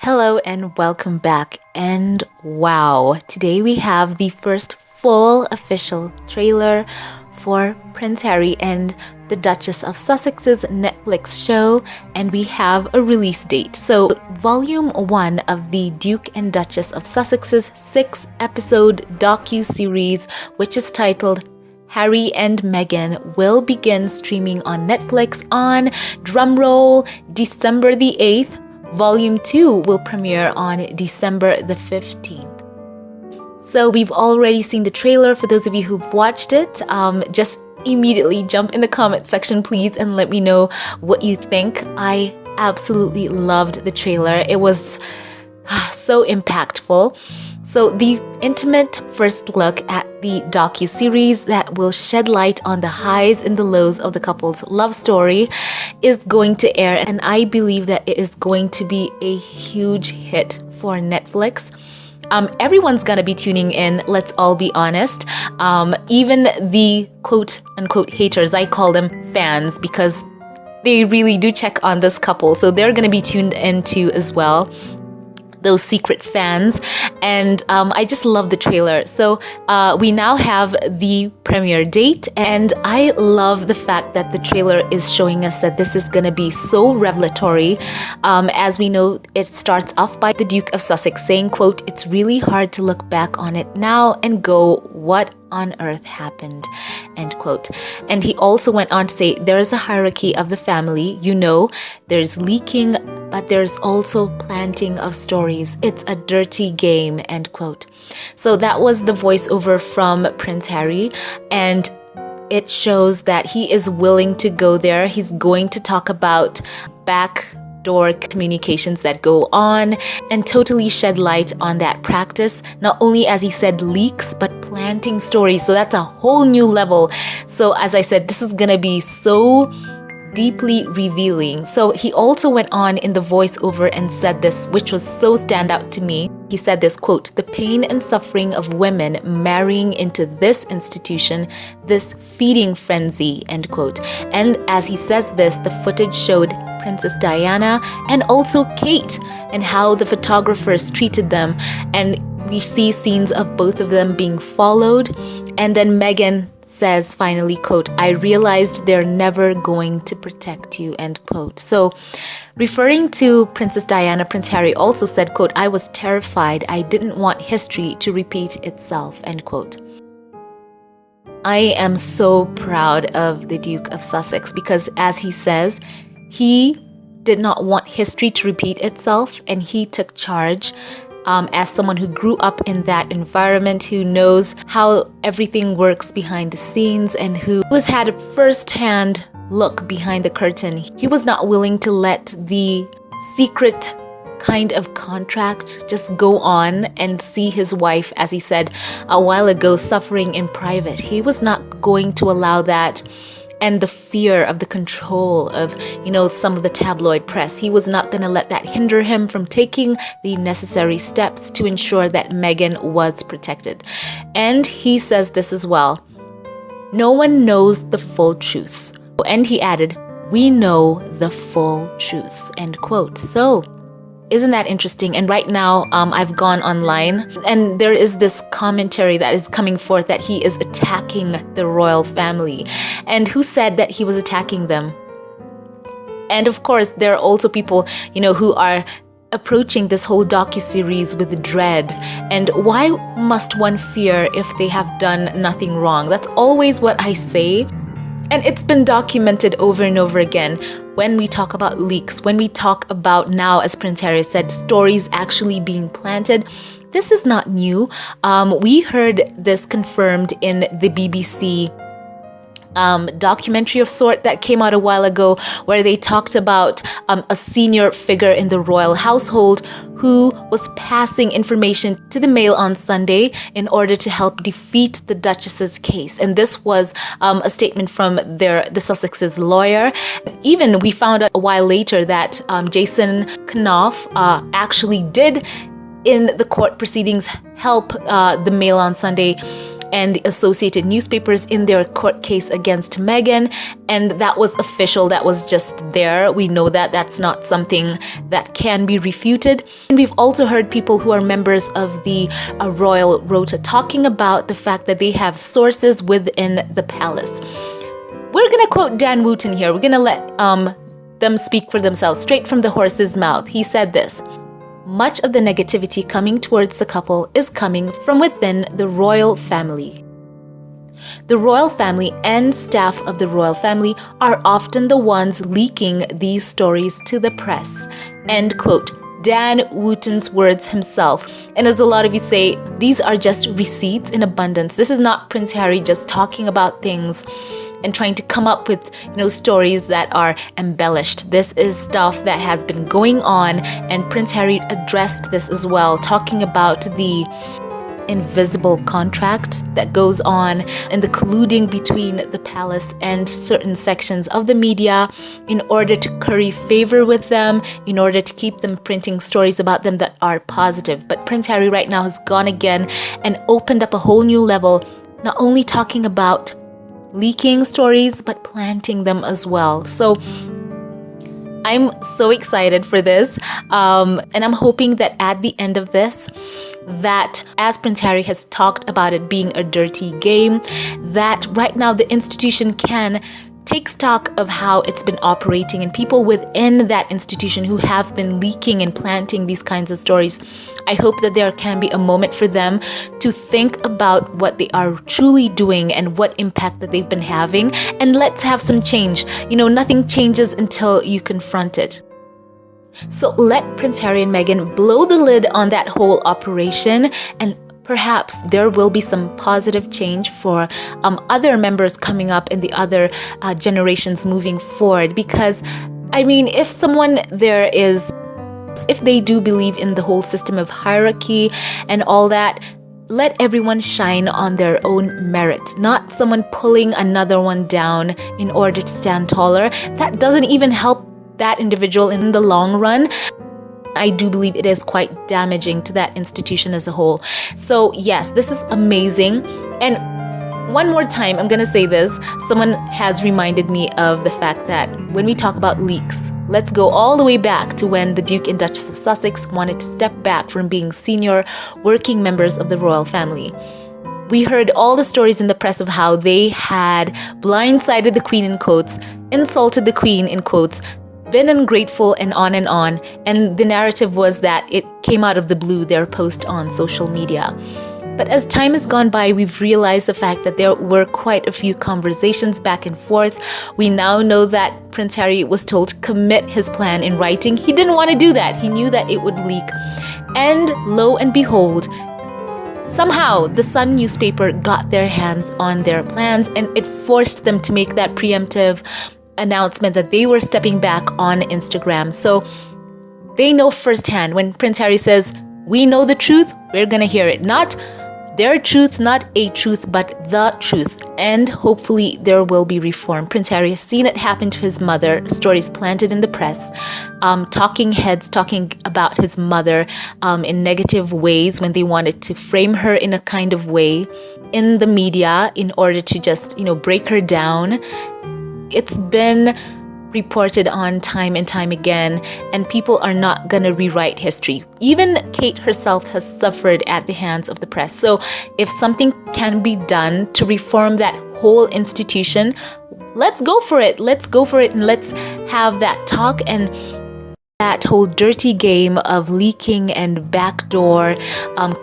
Hello and welcome back. And wow, today we have the first full official trailer for Prince Harry and the Duchess of Sussex's Netflix show, and we have a release date. So, Volume 1 of the Duke and Duchess of Sussex's 6-episode docu-series, which is titled Harry and Meghan, will begin streaming on Netflix on, drumroll, December the 8th. Volume 2 will premiere on December the 15th. So we've already seen the trailer. For those of you who've watched it, just immediately jump in the comment section, please, and let me know what you think. I absolutely loved the trailer. It was so impactful. So the intimate first look at the docu-series that will shed light on the highs and the lows of the couple's love story is going to air, and I believe that it is going to be a huge hit for Netflix. Everyone's gonna be tuning in, let's all be honest. Even the quote-unquote haters, I call them fans because they really do check on this couple, so they're gonna be tuned into as well, those secret fans. And I just love the trailer. So we now have the premiere date, and I love the fact that the trailer is showing us that this is going to be so revelatory. As we know, it starts off by the Duke of Sussex saying, quote, "It's really hard to look back on it now and go, what on earth happened," end quote. And he also went on to say, "There is a hierarchy of the family, you know, there's leaking, but there's also planting of stories. It's a dirty game," end quote. So that was the voiceover from Prince Harry, and it shows that he is willing to go there. He's going to talk about backdoor communications that go on and totally shed light on that practice. Not only, as he said, leaks, but planting stories. So that's a whole new level. So as I said, this is gonna be so deeply revealing. So he also went on in the voiceover and said this, which was so stand out to me. He said this, quote, "The pain and suffering of women marrying into this institution, this feeding frenzy," end quote. And as he says this, the footage showed Princess Diana and also Kate and how the photographers treated them. And we see scenes of both of them being followed. And then Meghan says finally, quote, "I realized they're never going to protect you," end quote. So referring to Princess Diana, Prince Harry also said, quote, "I was terrified. I didn't want history to repeat itself," end quote. I am so proud of the Duke of Sussex because, as he says, he did not want history to repeat itself, and he took charge. As someone who grew up in that environment, who knows how everything works behind the scenes, and who has had a first-hand look behind the curtain, he was not willing to let the secret kind of contract just go on and see his wife, as he said a while ago, suffering in private. He was not going to allow that. And the fear of the control of, some of the tabloid press. He was not going to let that hinder him from taking the necessary steps to ensure that Meghan was protected. And he says this as well, "No one knows the full truth." And he added, "We know the full truth," end quote. So, isn't that interesting? And right now, I've gone online, and there is this commentary that is coming forth that he is attacking the royal family. And who said that he was attacking them? And of course, there are also people, who are approaching this whole docuseries with dread. And why must one fear if they have done nothing wrong? That's always what I say. And it's been documented over and over again when we talk about leaks, when we talk about now, as Prince Harry said, stories actually being planted. This is not new. We heard this confirmed in the BBC documentary of sort that came out a while ago, where they talked about a senior figure in the royal household who was passing information to the Mail on Sunday in order to help defeat the Duchess's case. And this was a statement from the Sussex's lawyer. Even we found out a while later that Jason Knopf actually did, in the court proceedings, help the Mail on Sunday and the associated newspapers in their court case against Meghan. And that was official. That was just there. We know that that's not something that can be refuted. And we've also heard people who are members of the royal rota talking about the fact that they have sources within the palace. We're going to quote Dan Wooten here. We're going to let them speak for themselves, straight from the horse's mouth. He said this: "Much of the negativity coming towards the couple is coming from within the royal family. The royal family and staff of the royal family are often the ones leaking these stories to the press." End quote. Dan Wooten's words himself. And as a lot of you say, these are just receipts in abundance. This is not Prince Harry just talking about things and trying to come up with, stories that are embellished. This is stuff that has been going on, and Prince Harry addressed this as well, talking about the invisible contract that goes on and the colluding between the palace and certain sections of the media in order to curry favor with them, in order to keep them printing stories about them that are positive. But Prince Harry right now has gone again and opened up a whole new level, not only talking about leaking stories, but planting them as well. So I'm so excited for this. And I'm hoping that at the end of this, that as Prince Harry has talked about it being a dirty game, that right now the institution can take stock of how it's been operating, and people within that institution who have been leaking and planting these kinds of stories. I hope that there can be a moment for them to think about what they are truly doing and what impact that they've been having, and let's have some change. Nothing changes until you confront it. So let Prince Harry and Meghan blow the lid on that whole operation, and perhaps there will be some positive change for other members coming up in the other generations moving forward. Because, if they do believe in the whole system of hierarchy and all that, let everyone shine on their own merit, not someone pulling another one down in order to stand taller. That doesn't even help that individual in the long run. I do believe it is quite damaging to that institution as a whole. So yes, this is amazing. And one more time, I'm going to say this. Someone has reminded me of the fact that when we talk about leaks, let's go all the way back to when the Duke and Duchess of Sussex wanted to step back from being senior working members of the royal family. We heard all the stories in the press of how they had blindsided the Queen in quotes, insulted the Queen in quotes, been ungrateful, and on. And the narrative was that it came out of the blue, their post on social media. But as time has gone by, we've realized the fact that there were quite a few conversations back and forth. We now know that Prince Harry was told to commit his plan in writing. He didn't want to do that. He knew that it would leak. And lo and behold, somehow the Sun newspaper got their hands on their plans, and it forced them to make that preemptive announcement that they were stepping back on Instagram. So they know firsthand when Prince Harry says, "We know the truth," we're gonna hear it. Not their truth, not a truth, but the truth. And hopefully there will be reform. Prince Harry has seen it happen to his mother, stories planted in the press, talking heads talking about his mother in negative ways when they wanted to frame her in a kind of way in the media in order to just, break her down. It's been reported on time and time again, and people are not going to rewrite history. Even Kate herself has suffered at the hands of the press. So if something can be done to reform that whole institution, let's go for it. Let's go for it, and let's have that talk, and that whole dirty game of leaking and backdoor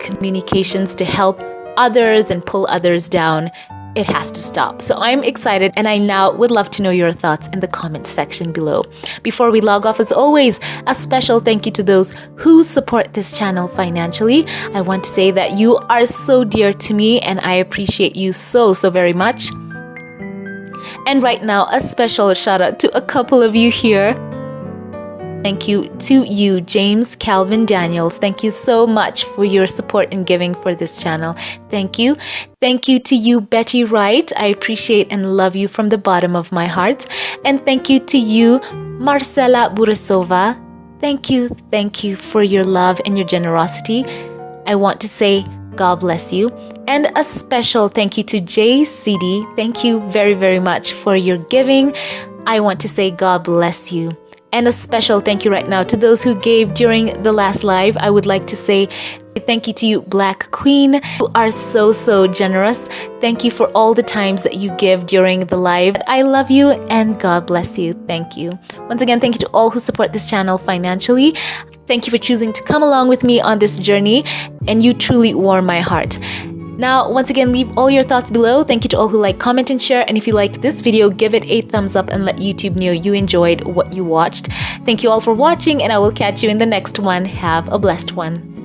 communications to help others and pull others down. It has to stop. So I'm excited, and I now would love to know your thoughts in the comment section below. Before we log off, as always, a special thank you to those who support this channel financially. I want to say that you are so dear to me, and I appreciate you so very much. And right now, a special shout out to a couple of you here. Thank you to you, James Calvin Daniels. Thank you so much for your support and giving for this channel. Thank you. Thank you to you, Betty Wright. I appreciate and love you from the bottom of my heart. And thank you to you, Marcela Burasova. Thank you for your love and your generosity. I want to say God bless you. And a special thank you to JCD. Thank you very, very much for your giving. I want to say God bless you. And a special thank you right now to those who gave during the last live. I would like to say thank you to you, Black Queen. You are so, so generous. Thank you for all the times that you give during the live. I love you and God bless you. Thank you. Once again, thank you to all who support this channel financially. Thank you for choosing to come along with me on this journey, and you truly warm my heart. Now, once again, leave all your thoughts below. Thank you to all who like, comment, and share. And if you liked this video, give it a thumbs up and let YouTube know you enjoyed what you watched. Thank you all for watching, and I will catch you in the next one. Have a blessed one.